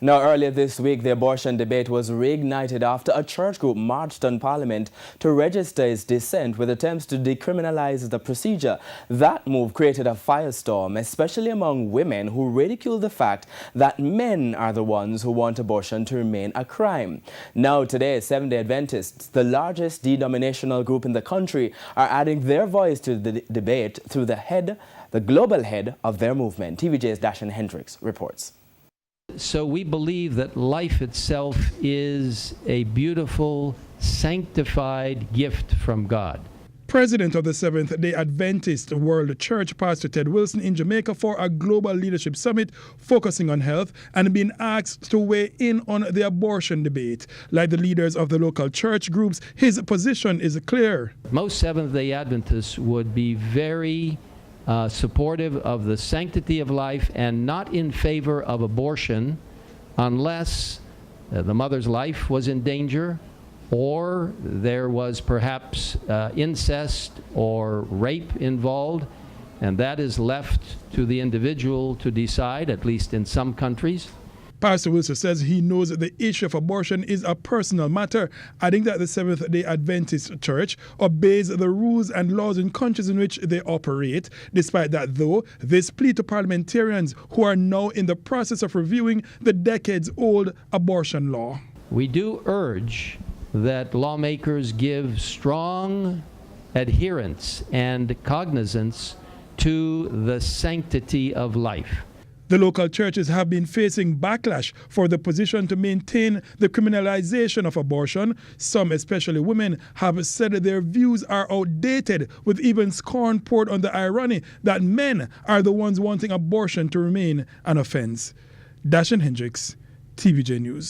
Now, earlier this week, the abortion debate was reignited after a church group marched on Parliament to register its dissent with attempts to decriminalize the procedure. That move created a firestorm, especially among women who ridicule the fact that men are the ones who want abortion to remain a crime. Now, today, Seventh-day Adventists, the largest denominational group in the country, are adding their voice to the debate through the global head of their movement. TVJ's Dashan Hendricks reports. So we believe that life itself is a beautiful, sanctified gift from God. President of the Seventh-day Adventist World Church, Pastor Ted Wilson, in Jamaica for a global leadership summit focusing on health and being asked to weigh in on the abortion debate. Like the leaders of the local church groups, his position is clear. Most Seventh-day Adventists would be very supportive of the sanctity of life and not in favor of abortion unless the mother's life was in danger or there was perhaps incest or rape involved, and that is left to the individual to decide, at least in some countries. Pastor Wilson says he knows that the issue of abortion is a personal matter, adding that the Seventh-day Adventist Church obeys the rules and laws in countries in which they operate. Despite that, though, this plea to parliamentarians who are now in the process of reviewing the decades-old abortion law. We do urge that lawmakers give strong adherence and cognizance to the sanctity of life. The local churches have been facing backlash for the position to maintain the criminalization of abortion. Some, especially women, have said that their views are outdated, with even scorn poured on the irony that men are the ones wanting abortion to remain an offense. Dashan Hendricks, TVJ News.